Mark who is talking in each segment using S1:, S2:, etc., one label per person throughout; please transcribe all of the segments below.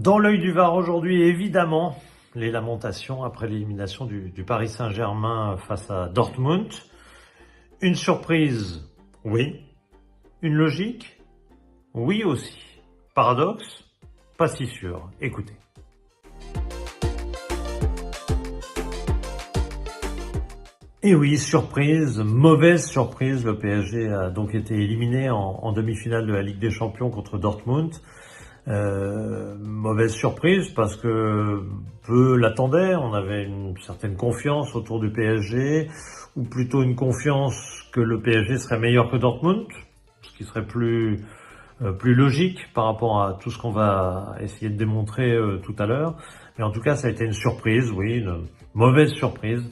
S1: Dans l'œil du VAR aujourd'hui, évidemment, les lamentations après l'élimination du Paris Saint-Germain face à Dortmund. Une surprise, oui. Une logique, oui aussi. Paradoxe, pas si sûr. Écoutez. Et oui, surprise, mauvaise surprise, le PSG a donc été éliminé en demi-finale de la Ligue des Champions contre Dortmund. Mauvaise surprise parce que peu l'attendaient, on avait une certaine confiance autour du PSG, ou plutôt une confiance que le PSG serait meilleur que Dortmund, ce qui serait plus logique par rapport à tout ce qu'on va essayer de démontrer tout à l'heure. Mais en tout cas, ça a été une surprise, oui, une mauvaise surprise,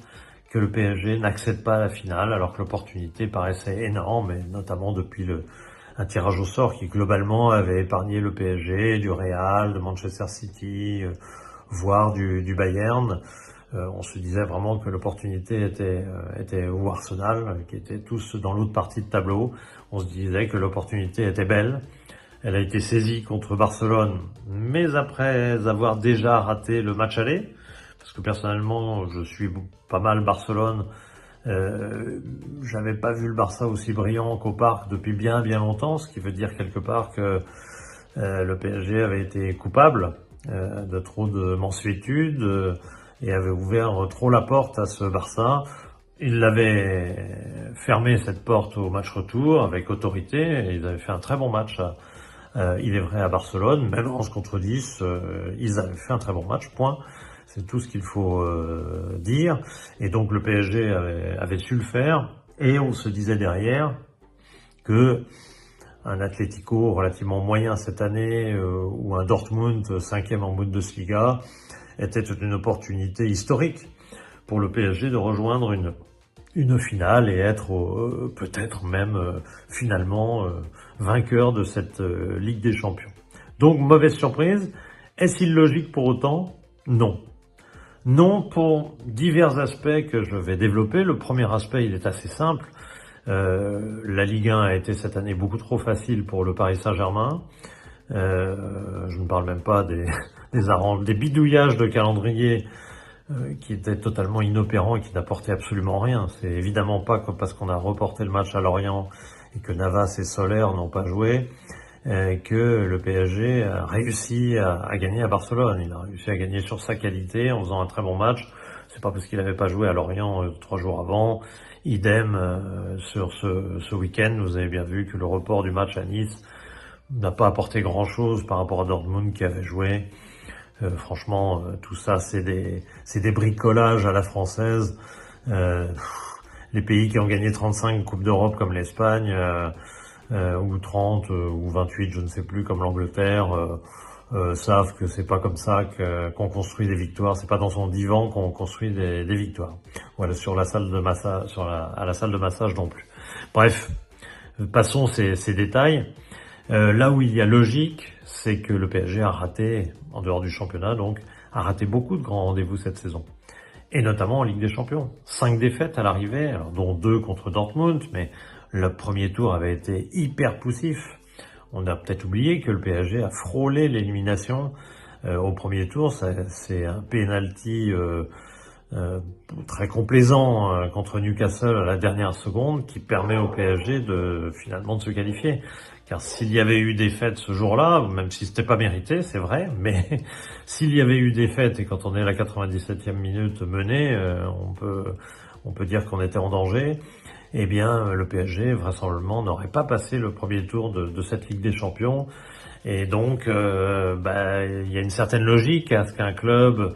S1: que le PSG n'accède pas à la finale, alors que l'opportunité paraissait énorme, et notamment depuis un tirage au sort qui globalement avait épargné le PSG, du Real, de Manchester City, voire du Bayern. On se disait vraiment que l'opportunité était au Arsenal, qui étaient tous dans l'autre partie de tableau. On se disait que l'opportunité était belle. Elle a été saisie contre Barcelone, mais après avoir déjà raté le match aller, parce que personnellement, je suis pas mal Barcelone. J'avais pas vu le Barça aussi brillant qu'au Parc depuis bien longtemps, ce qui veut dire quelque part que le PSG avait été coupable de trop de mansuétude et avait ouvert trop la porte à ce Barça. Il l'avait fermé cette porte au match retour avec autorité, et ils avaient fait un très bon match il est vrai à Barcelone, même 11 contre 10, ils avaient fait un très bon match, point. C'est tout ce qu'il faut dire. Et donc le PSG avait su le faire, et on se disait derrière que un Atlético relativement moyen cette année, ou un Dortmund 5e en Bundesliga, était une opportunité historique pour le PSG de rejoindre une finale et être peut-être même finalement vainqueur de cette Ligue des Champions. Donc mauvaise surprise. Est-ce illogique pour autant? Non. Non, pour divers aspects que je vais développer. Le premier aspect, il est assez simple. La Ligue 1 a été cette année beaucoup trop facile pour le Paris Saint-Germain. Je ne parle même pas des bidouillages de calendrier qui étaient totalement inopérants et qui n'apportaient absolument rien. C'est évidemment pas parce qu'on a reporté le match à Lorient et que Navas et Soler n'ont pas joué que le PSG a réussi à gagner à Barcelone. Il a réussi à gagner sur sa qualité en faisant un très bon match. C'est pas parce qu'il n'avait pas joué à Lorient 3 jours avant. Idem sur ce week-end. Vous avez bien vu que le report du match à Nice n'a pas apporté grand-chose par rapport à Dortmund qui avait joué. Franchement, tout ça, c'est des bricolages à la française. Les pays qui ont gagné 35 Coupes d'Europe comme l'Espagne, ou 30, ou 28, je ne sais plus, comme l'Angleterre, savent que c'est pas comme ça qu'on construit des victoires. C'est pas dans son divan qu'on construit des victoires. Voilà, sur la salle de massage, à la salle de massage non plus. Bref, passons ces détails. Là où il y a logique, c'est que le PSG a raté, en dehors du championnat donc, a raté beaucoup de grands rendez-vous cette saison. Et notamment en Ligue des Champions. 5 défaites à l'arrivée, alors dont 2 contre Dortmund, mais le premier tour avait été hyper poussif. On a peut-être oublié que le PSG a frôlé l'élimination au premier tour. C'est un penalty très complaisant contre Newcastle à la dernière seconde qui permet au PSG finalement de se qualifier. Car s'il y avait eu défaite ce jour-là, même si c'était pas mérité, c'est vrai, mais s'il y avait eu défaite et quand on est à la 97e minute mené, on peut dire qu'on était en danger. Eh bien, le PSG, vraisemblablement, n'aurait pas passé le premier tour de cette Ligue des Champions. Et donc, il y a une certaine logique à ce qu'un club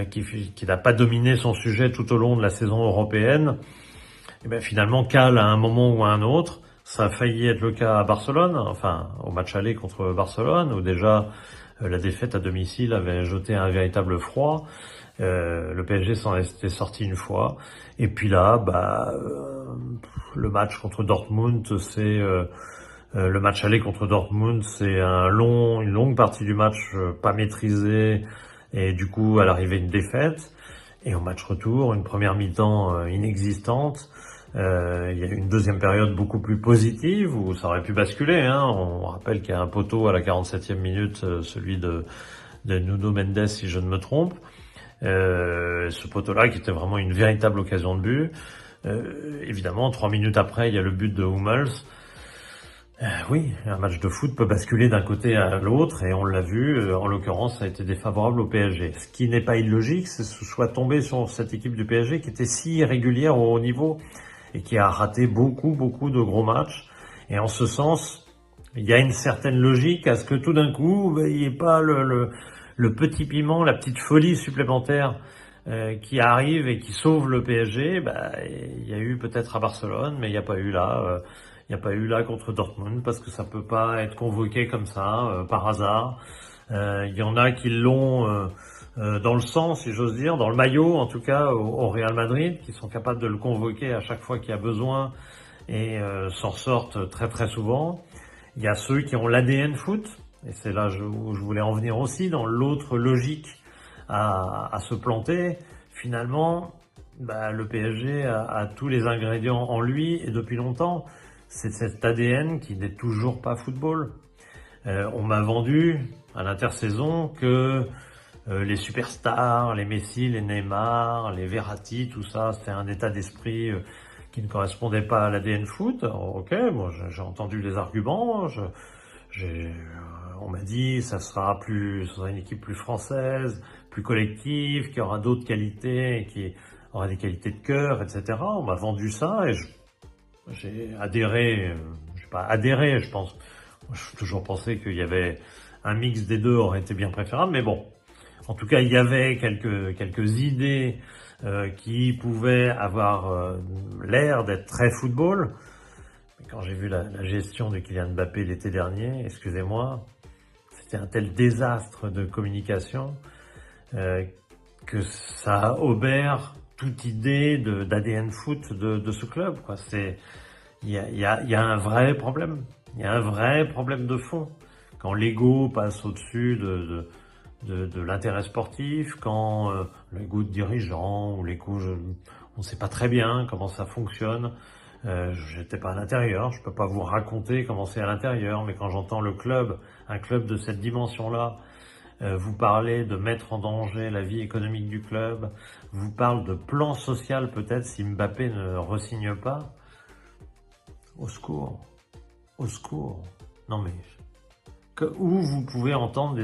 S1: qui n'a pas dominé son sujet tout au long de la saison européenne, finalement cale à un moment ou à un autre. Ça a failli être le cas à Barcelone, enfin au match aller contre Barcelone, où déjà la défaite à domicile avait jeté un véritable froid. Le PSG s'en était sorti une fois. Et puis là, le match contre Dortmund, le match aller contre Dortmund, c'est une longue partie du match pas maîtrisée, et du coup à l'arrivée une défaite. Et au match retour, une première mi-temps inexistante. Il y a eu une deuxième période beaucoup plus positive où ça aurait pu basculer. On rappelle qu'il y a un poteau à la 47e minute, celui de de Nuno Mendes, si je ne me trompe. Ce poteau-là qui était vraiment une véritable occasion de but. Évidemment, 3 minutes après, il y a le but de Hummels. Oui, un match de foot peut basculer d'un côté à l'autre et on l'a vu, en l'occurrence, ça a été défavorable au PSG. Ce qui n'est pas illogique, c'est que ce soit tombé sur cette équipe du PSG qui était si irrégulière au haut niveau et qui a raté beaucoup de gros matchs. Et en ce sens, il y a une certaine logique à ce que tout d'un coup, il n'y ait pas le petit piment, la petite folie supplémentaire qui arrive et qui sauve le PSG. Il y a eu peut-être à Barcelone, mais il n'y a pas eu là. Il n'y a pas eu là contre Dortmund parce que ça peut pas être convoqué comme ça, par hasard. Il y en a qui l'ont dans le sang, si j'ose dire, dans le maillot en tout cas, au Real Madrid, qui sont capables de le convoquer à chaque fois qu'il y a besoin et s'en sortent très souvent. Il y a ceux qui ont l'ADN foot, et c'est là où je voulais en venir aussi, dans l'autre logique à se planter. Finalement, le PSG a tous les ingrédients en lui et depuis longtemps. C'est cet ADN qui n'est toujours pas football. On m'a vendu à l'intersaison que les superstars, les Messi, les Neymar, les Verratti, tout ça, c'était un état d'esprit qui ne correspondait pas à l'ADN foot. Alors, ok, bon, j'ai entendu les arguments. On m'a dit ça sera une équipe plus française, plus collective, qui aura d'autres qualités, qui aura des qualités de cœur, etc. On m'a vendu ça et j'ai adhéré, j'ai pas adhéré, je pense. J'ai toujours pensé qu'il y avait un mix des deux aurait été bien préférable, mais bon. En tout cas, il y avait quelques idées qui pouvaient avoir l'air d'être très football. Mais quand j'ai vu la gestion de Kylian Mbappé l'été dernier, excusez-moi, c'était un tel désastre de communication que ça obère toute idée d'ADN foot de ce club, quoi. Il y a un vrai problème. Il y a un vrai problème de fond. Quand l'ego passe au-dessus de l'intérêt sportif, quand l'ego de dirigeant ou l'ego, on ne sait pas très bien comment ça fonctionne. J'étais pas à l'intérieur, je peux pas vous raconter comment c'est à l'intérieur, mais quand j'entends un club de cette dimension-là, vous parlez de mettre en danger la vie économique du club, vous parle de plan social peut-être si Mbappé ne re-signe pas. Au secours, au secours. Non mais, où vous pouvez entendre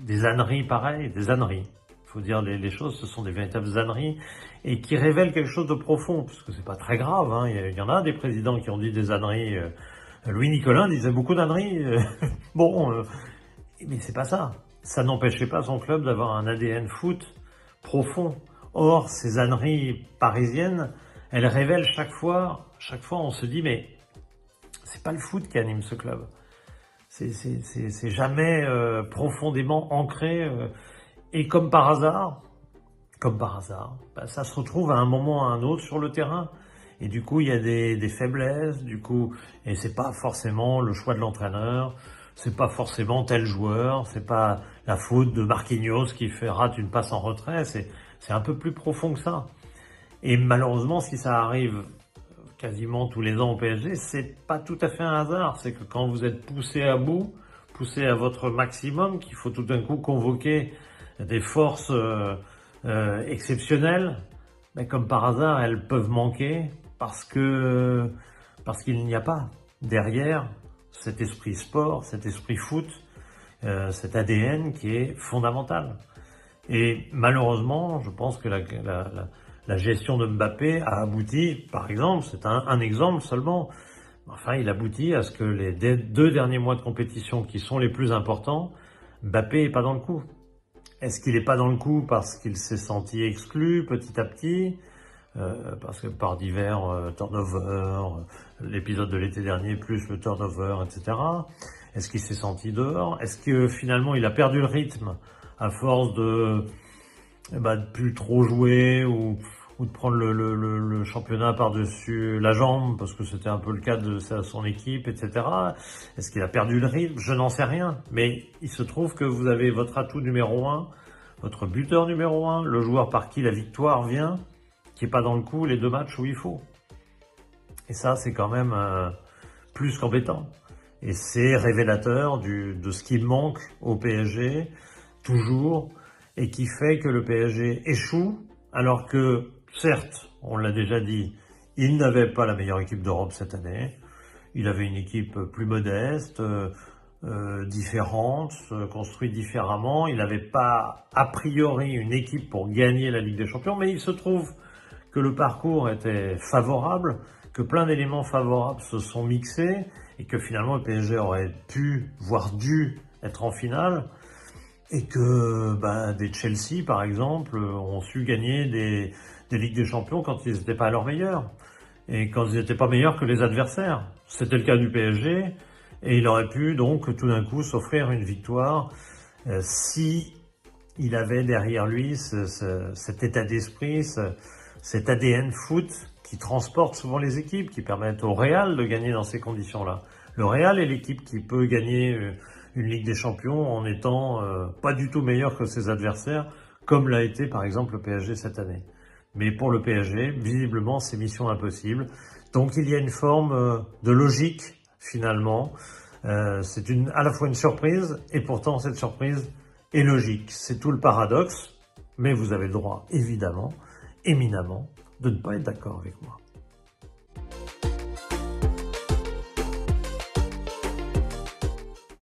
S1: des âneries pareilles, des âneries. Il faut dire les choses, ce sont des véritables âneries et qui révèlent quelque chose de profond, parce que c'est pas très grave, hein. Il y en a des présidents qui ont dit des âneries. Louis Nicolin disait beaucoup d'âneries. Bon, mais c'est pas ça. Ça n'empêchait pas son club d'avoir un ADN foot profond. Or, ces âneries parisiennes, elles révèlent chaque fois on se dit, mais c'est pas le foot qui anime ce club. C'est jamais profondément ancré. Et comme par hasard, ça se retrouve à un moment ou à un autre sur le terrain. Et du coup, il y a des faiblesses, et c'est pas forcément le choix de l'entraîneur. C'est pas forcément tel joueur, c'est pas la faute de Marquinhos qui rate une passe en retrait, c'est un peu plus profond que ça. Et malheureusement, si ça arrive quasiment tous les ans au PSG, c'est pas tout à fait un hasard, c'est que quand vous êtes poussé à bout, poussé à votre maximum, qu'il faut tout d'un coup convoquer des forces exceptionnelles, mais comme par hasard, elles peuvent manquer parce qu'il n'y a pas derrière cet esprit sport, cet esprit foot, cet ADN qui est fondamental. Et malheureusement, je pense que la gestion de Mbappé a abouti, par exemple, c'est un exemple seulement, enfin il aboutit à ce que les 2 derniers mois de compétition qui sont les plus importants, Mbappé n'est pas dans le coup. Est-ce qu'il n'est pas dans le coup parce qu'il s'est senti exclu petit à petit, parce que par divers turnovers, l'épisode de l'été dernier plus le turnover, etc. Est-ce qu'il s'est senti dehors? Est-ce que finalement il a perdu le rythme à force de plus trop jouer ou de prendre le championnat par-dessus la jambe, parce que c'était un peu le cas de son équipe, etc. Est-ce qu'il a perdu le rythme? Je n'en sais rien. Mais il se trouve que vous avez votre atout numéro 1, votre buteur numéro 1, le joueur par qui la victoire vient, qui n'est pas dans le coup les 2 matchs où il faut. Et ça, c'est quand même plus qu'embêtant. Et c'est révélateur de ce qui manque au PSG, toujours, et qui fait que le PSG échoue, alors que, certes, on l'a déjà dit, il n'avait pas la meilleure équipe d'Europe cette année. Il avait une équipe plus modeste, différente, construite différemment. Il n'avait pas, a priori, une équipe pour gagner la Ligue des Champions, mais il se trouve que le parcours était favorable, que plein d'éléments favorables se sont mixés, et que finalement le PSG aurait pu, voire dû, être en finale, et que des Chelsea, par exemple, ont su gagner des Ligues des Champions quand ils n'étaient pas à leur meilleur, et quand ils n'étaient pas meilleurs que les adversaires. C'était le cas du PSG, et il aurait pu donc tout d'un coup s'offrir une victoire si il avait derrière lui cet état d'esprit, cet ADN foot qui transporte souvent les équipes, qui permettent au Real de gagner dans ces conditions-là. Le Real est l'équipe qui peut gagner une Ligue des Champions en étant pas du tout meilleur que ses adversaires, comme l'a été par exemple le PSG cette année. Mais pour le PSG, visiblement, c'est mission impossible. Donc il y a une forme de logique finalement. C'est à la fois une surprise et pourtant cette surprise est logique. C'est tout le paradoxe, mais vous avez le droit, évidemment, éminemment, de ne pas être d'accord avec moi.